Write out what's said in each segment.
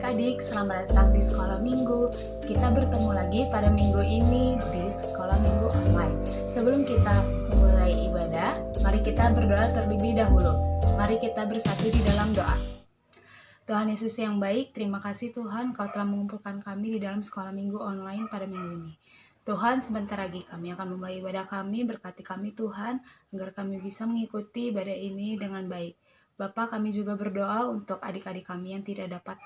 adik-adik, selamat datang di Sekolah Minggu. Kita bertemu lagi pada minggu ini di Sekolah Minggu Online. Sebelum kita mulai ibadah, mari kita berdoa terlebih dahulu. Mari kita bersatu di dalam doa. Tuhan Yesus yang baik, terima kasih Tuhan Kau telah mengumpulkan kami di dalam Sekolah Minggu Online pada minggu ini. Tuhan, sebentar lagi kami akan memulai ibadah kami, berkati kami Tuhan, agar kami bisa mengikuti ibadah ini dengan baik. Bapak, kami juga berdoa untuk adik-adik kami yang tidak dapat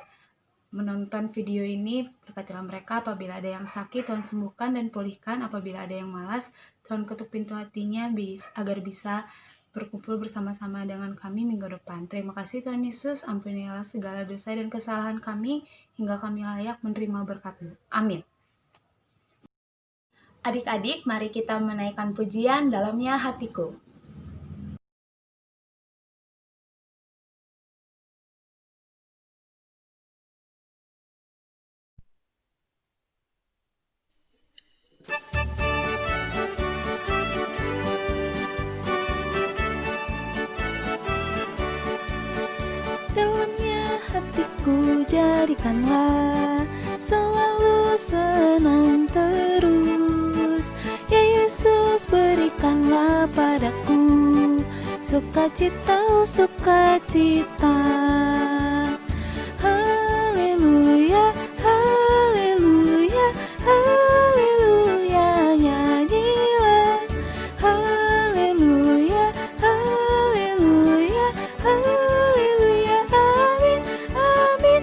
menonton video ini. Berkatilah mereka apabila ada yang sakit, Tuhan sembuhkan dan pulihkan. Apabila ada yang malas, Tuhan ketuk pintu hatinya agar bisa berkumpul bersama-sama dengan kami minggu depan. Terima kasih Tuhan Yesus, ampunilah segala dosa dan kesalahan kami, hingga kami layak menerima berkat-Mu. Amin. Adik-adik, mari kita menaikkan pujian dalamnya hatiku. Dalamnya hatiku jadikanlah selalu senang terus. Ya Yesus, berikanlah padaku sukacita, oh sukacita. Haleluya, haleluya, haleluya, nyanyilah. Haleluya, haleluya, haleluya, amin, amin.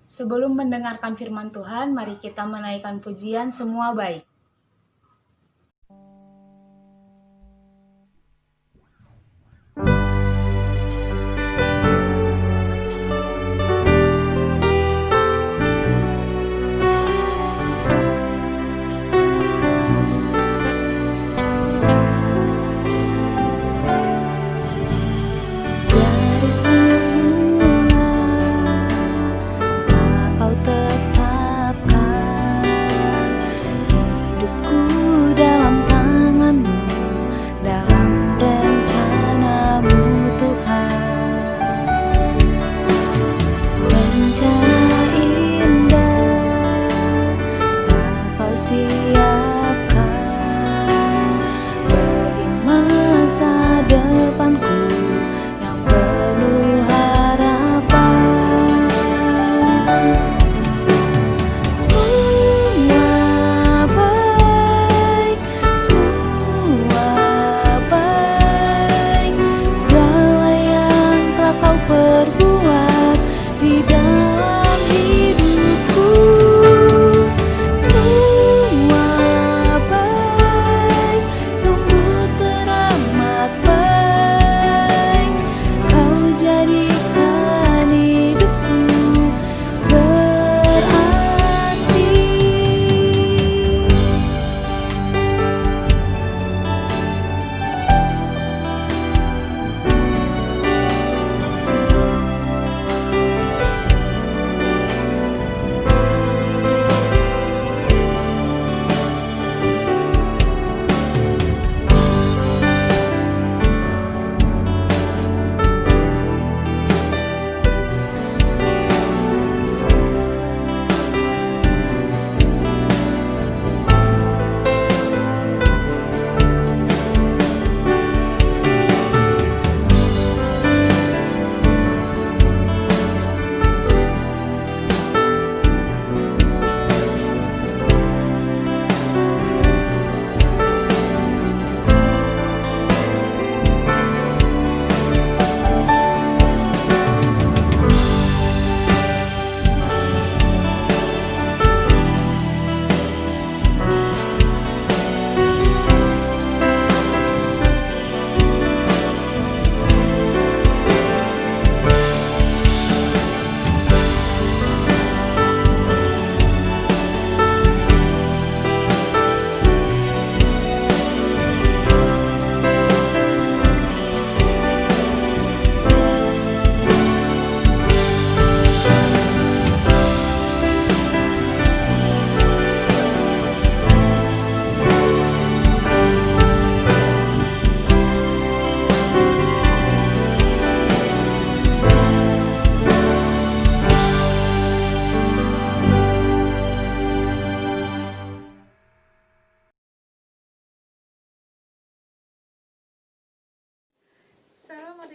Sebelum mendengarkan firman Tuhan, mari kita menaikkan pujian semua baik. Dari semula telah Kau tetapkan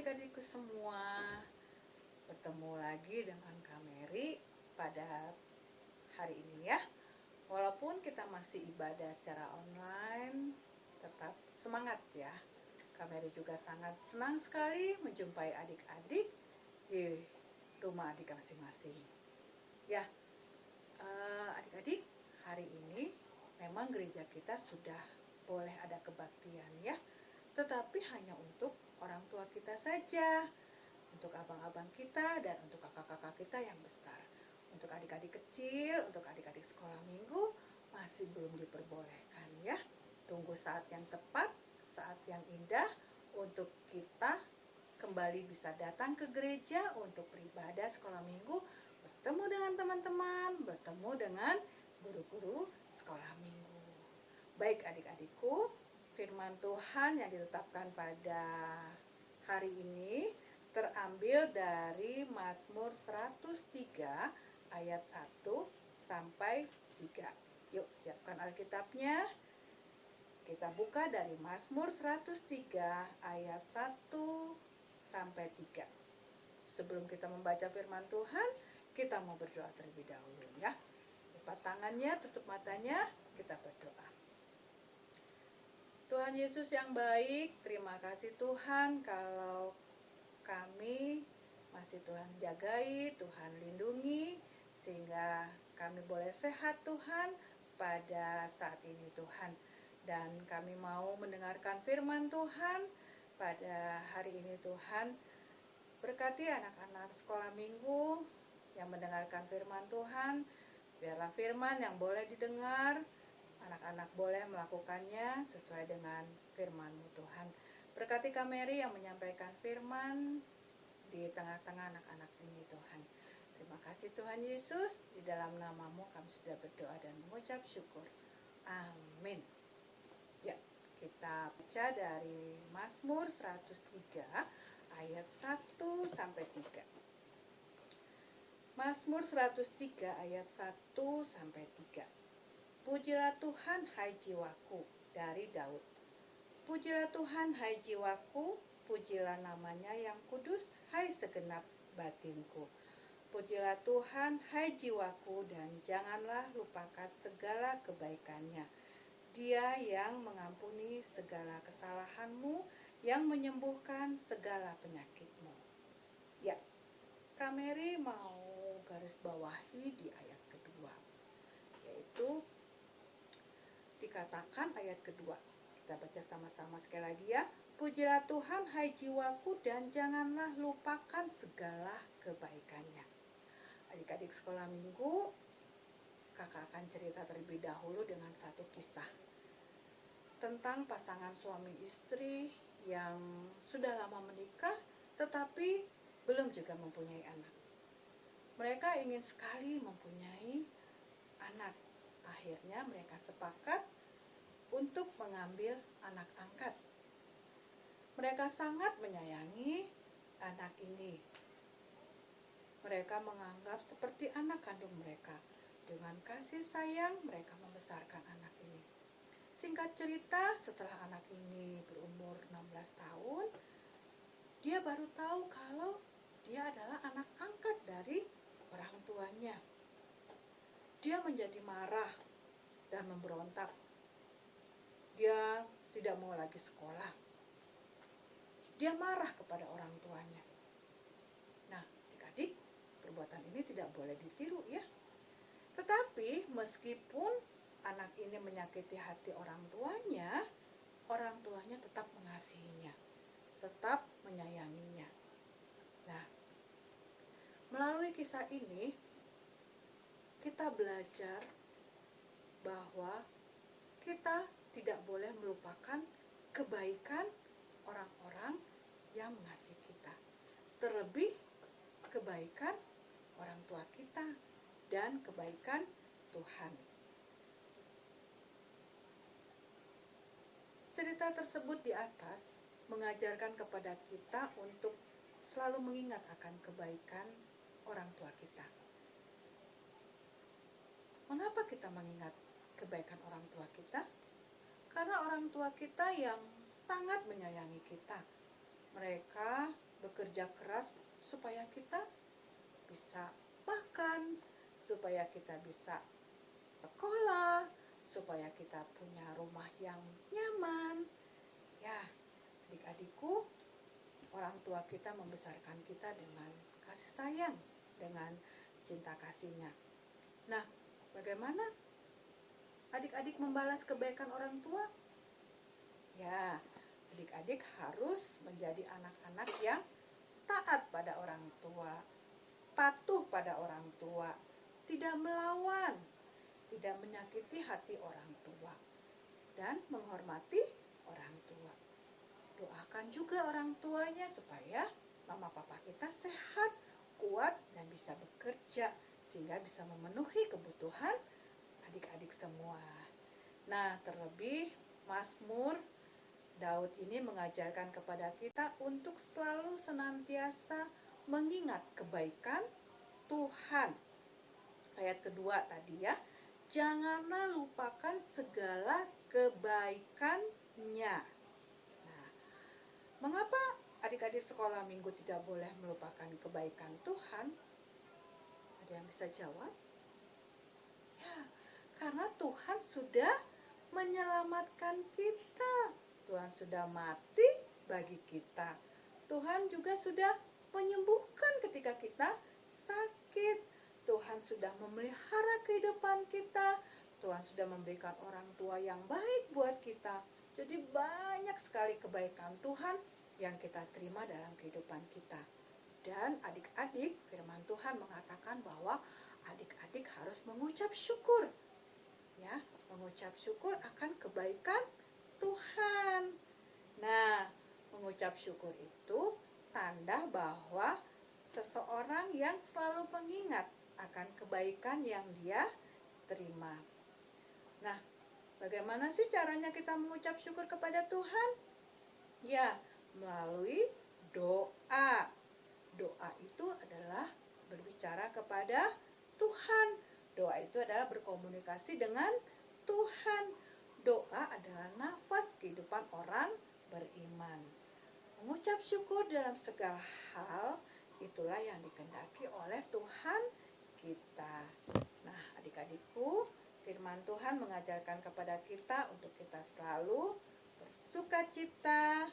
adik-adikku semua, bertemu lagi dengan Kak Mary pada hari ini ya. Walaupun kita masih ibadah secara online, tetap semangat ya. Kak Mary juga sangat senang sekali menjumpai adik-adik di rumah adik masing-masing. Ya, adik-adik, hari ini memang gereja kita sudah boleh ada kebaktian ya. Tetapi hanya untuk orang tua kita saja, untuk abang-abang kita dan untuk kakak-kakak kita yang besar. Untuk adik-adik kecil, untuk adik-adik sekolah minggu masih belum diperbolehkan ya. Tunggu saat yang tepat, saat yang indah untuk kita kembali bisa datang ke gereja untuk beribadah sekolah minggu, bertemu dengan teman-teman, bertemu dengan guru-guru sekolah minggu. Baik adik-adikku, firman Tuhan yang ditetapkan pada hari ini terambil dari Mazmur 103 ayat 1 sampai 3. Yuk siapkan Alkitabnya. Kita buka dari Mazmur 103 ayat 1 sampai 3. Sebelum kita membaca firman Tuhan, kita mau berdoa terlebih dahulu ya. Lipat tangannya, tutup matanya, kita berdoa. Tuhan Yesus yang baik, terima kasih Tuhan kalau kami masih Tuhan jagai, Tuhan lindungi, sehingga kami boleh sehat Tuhan pada saat ini Tuhan. Dan kami mau mendengarkan firman Tuhan pada hari ini Tuhan. Berkati anak-anak sekolah minggu yang mendengarkan firman Tuhan, biarlah firman yang boleh didengar, anak-anak boleh melakukannya sesuai dengan firman-Mu Tuhan. Berkati Kak Mary yang menyampaikan firman di tengah-tengah anak-anak ini Tuhan. Terima kasih Tuhan Yesus, di dalam nama-Mu kami sudah berdoa dan mengucap syukur. Amin. Ya, kita baca dari Mazmur 103 ayat 1 sampai 3. Mazmur 103 ayat 1 sampai 3. Pujilah Tuhan hai jiwaku, dari Daud. Pujilah Tuhan hai jiwaku, pujilah namanya yang kudus hai segenap batinku. Pujilah Tuhan hai jiwaku dan janganlah lupakan segala kebaikannya. Dia yang mengampuni segala kesalahanmu, yang menyembuhkan segala penyakitmu. Ya, Kak Mary mau garis bawahi di ayat kedua, yaitu dikatakan ayat kedua. Kita baca sama-sama sekali lagi ya. Pujilah Tuhan hai jiwaku dan janganlah lupakan segala kebaikannya. Adik-adik sekolah minggu, kakak akan cerita terlebih dahulu dengan satu kisah tentang pasangan suami istri yang sudah lama menikah tetapi belum juga mempunyai anak. Mereka ingin sekali mempunyai anak. Akhirnya mereka sepakat untuk mengambil anak angkat. Mereka sangat menyayangi anak ini. Mereka menganggap seperti anak kandung mereka. Dengan kasih sayang mereka membesarkan anak ini. Singkat cerita, setelah anak ini berumur 16 tahun, dia baru tahu kalau dia adalah anak angkat dari orang tuanya. Dia menjadi marah dan memberontak. Dia tidak mau lagi sekolah. Dia marah kepada orang tuanya. Nah, adik-adik, perbuatan ini tidak boleh ditiru ya. Tetapi meskipun anak ini menyakiti hati orang tuanya tetap mengasihinya, tetap menyayanginya. Nah, melalui kisah ini kita belajar bahwa kita tidak boleh melupakan kebaikan orang-orang yang mengasihi kita. Terlebih kebaikan orang tua kita dan kebaikan Tuhan. Cerita tersebut di atas mengajarkan kepada kita untuk selalu mengingat akan kebaikan orang tua kita. Mengapa kita mengingat kebaikan orang tua kita? Karena orang tua kita yang sangat menyayangi kita. Mereka bekerja keras supaya kita bisa makan, supaya kita bisa sekolah, supaya kita punya rumah yang nyaman. Ya, adik-adikku, orang tua kita membesarkan kita dengan kasih sayang, dengan cinta kasihnya. Nah, bagaimana adik-adik membalas kebaikan orang tua? Ya, adik-adik harus menjadi anak-anak yang taat pada orang tua, patuh pada orang tua, tidak melawan, tidak menyakiti hati orang tua, dan menghormati orang tua. Doakan juga orang tuanya supaya mama papa kita sehat, kuat, dan bisa bekerja sehingga bisa memenuhi kebutuhan adik-adik semua. Nah, terlebih Mazmur Daud ini mengajarkan kepada kita untuk selalu senantiasa mengingat kebaikan Tuhan. Ayat kedua tadi ya, janganlah lupakan segala kebaikannya. Nah, mengapa adik-adik sekolah minggu tidak boleh melupakan kebaikan Tuhan? Ada yang bisa jawab? Ya, karena Tuhan sudah menyelamatkan kita. Tuhan sudah mati bagi kita. Tuhan juga sudah menyembuhkan ketika kita sakit. Tuhan sudah memelihara kehidupan kita. Tuhan sudah memberikan orang tua yang baik buat kita. Jadi banyak sekali kebaikan Tuhan yang kita terima dalam kehidupan kita. Dan adik-adik, firman Tuhan mengatakan bahwa adik-adik harus mengucap syukur. Ya, mengucap syukur akan kebaikan Tuhan. Nah, mengucap syukur itu tanda bahwa seseorang yang selalu mengingat akan kebaikan yang dia terima. Nah, bagaimana sih caranya kita mengucap syukur kepada Tuhan? Ya, melalui doa. Doa itu adalah berbicara kepada Tuhan. Doa itu adalah berkomunikasi dengan Tuhan. Doa adalah nafas kehidupan orang beriman. Mengucap syukur dalam segala hal itulah yang dikehendaki oleh Tuhan kita. Nah, adik-adikku, firman Tuhan mengajarkan kepada kita untuk kita selalu bersukacita,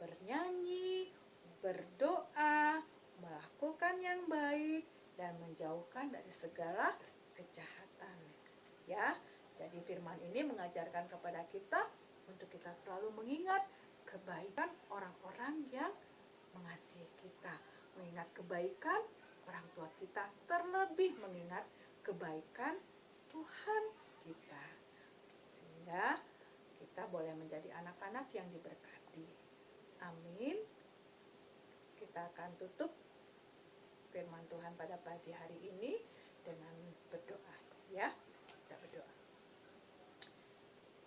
bernyanyi, berdoa, melakukan yang baik, dan menjauhkan dari segala kejahatan. Ya, jadi firman ini mengajarkan kepada kita untuk kita selalu mengingat kebaikan orang-orang yang mengasihi kita, mengingat kebaikan orang tua kita, terlebih mengingat kebaikan Tuhan kita, sehingga kita boleh menjadi anak-anak yang diberkati. Amin. Kita akan tutup firman Tuhan pada pagi hari ini dengan berdoa, ya. Kita berdoa.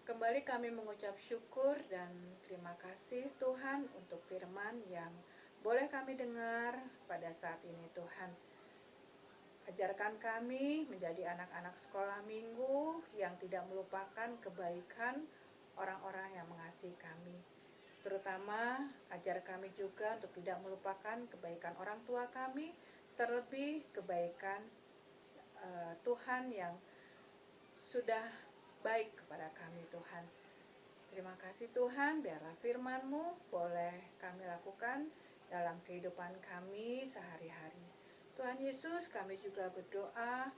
Kembali kami mengucap syukur dan terima kasih Tuhan untuk firman yang boleh kami dengar pada saat ini Tuhan. Ajarkan kami menjadi anak-anak sekolah minggu yang tidak melupakan kebaikan orang-orang yang mengasihi kami. Terutama ajar kami juga untuk tidak melupakan kebaikan orang tua kami, terlebih kebaikan Tuhan yang sudah baik kepada kami Tuhan. Terima kasih Tuhan, biarlah firman-Mu boleh kami lakukan dalam kehidupan kami sehari-hari. Tuhan Yesus, kami juga berdoa,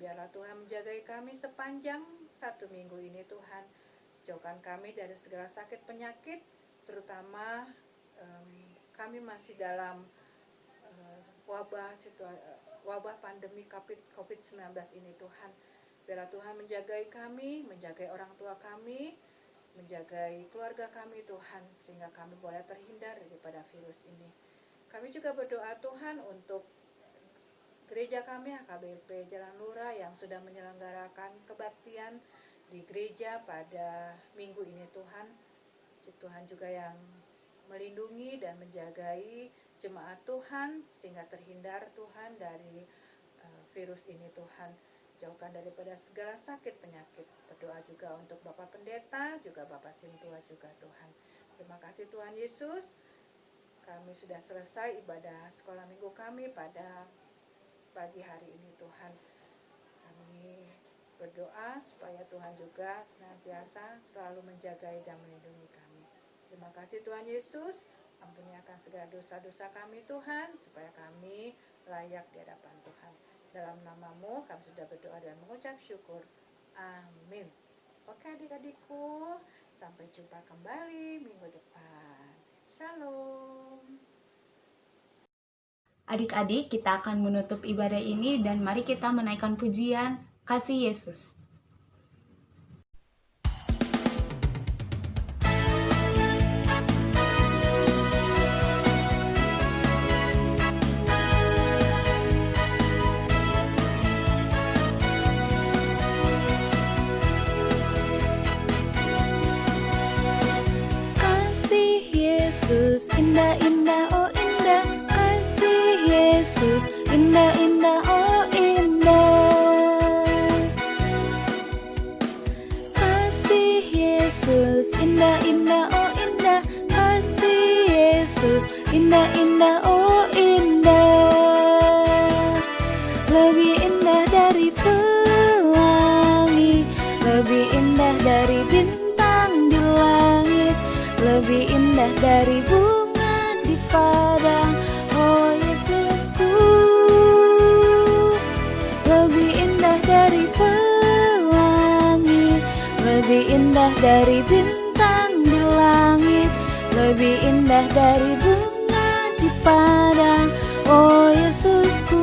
biarlah Tuhan menjagai kami sepanjang satu minggu ini Tuhan. Jauhkan kami dari segala sakit penyakit, terutama kami masih dalam wabah pandemi COVID-19 ini Tuhan. Biarlah Tuhan menjagai kami, menjagai orang tua kami, menjagai keluarga kami Tuhan, sehingga kami boleh terhindar daripada virus ini. Kami juga berdoa Tuhan untuk gereja kami HKBP Jalan Lura yang sudah menyelenggarakan kebaktian di gereja pada minggu ini Tuhan. Tuhan juga yang melindungi dan menjagai jemaat Tuhan sehingga terhindar Tuhan dari virus ini Tuhan. Jauhkan daripada segala sakit penyakit. Berdoa juga untuk Bapak Pendeta, juga Bapak Sintua juga Tuhan. Terima kasih Tuhan Yesus. kami sudah selesai ibadah sekolah minggu kami pada pagi hari ini Tuhan. Kami berdoa supaya Tuhan juga senantiasa selalu menjaga dan melindungi kami. Terima kasih Tuhan Yesus, ampuni akan segala dosa-dosa kami Tuhan, supaya kami layak di hadapan Tuhan. Dalam namamu kami sudah berdoa dan mengucap syukur. Amin. Oke adik-adikku, sampai jumpa kembali minggu depan. Shalom. Adik-adik, kita akan menutup ibadah ini dan mari kita menaikkan pujian Kasih Yesus. Kasih Yesus indah-indah oh indah, kasih Yesus indah-indah oh indah, kasih Yesus indah-indah oh indah, kasih Yesus indah-indah oh indah, lebih indah dari pelangi, lebih indah dari bintang di langit, lebih indah dari bunga di padang. Oh Yesusku, lebih indah dari pelangi, lebih indah dari bintang di langit, lebih indah dari bunga di padang. Oh Yesusku.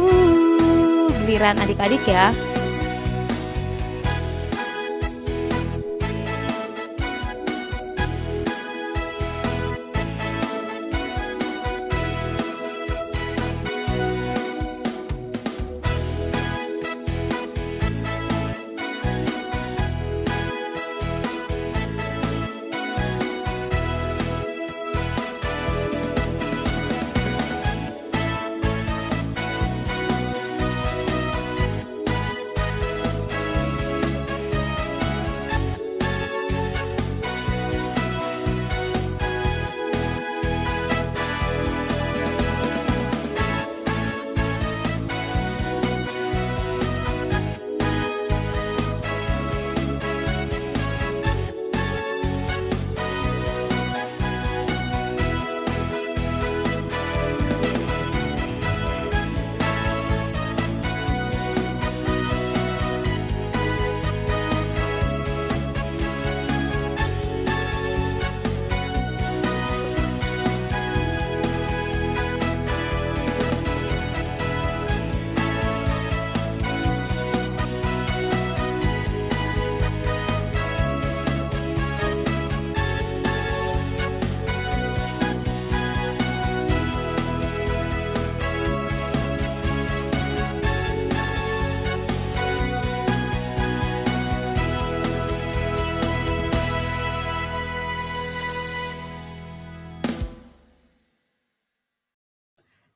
Giliran adik-adik ya.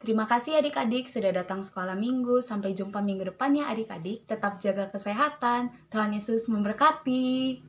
Terima kasih adik-adik sudah datang sekolah minggu. Sampai jumpa minggu depan ya adik-adik. Tetap jaga kesehatan. Tuhan Yesus memberkati.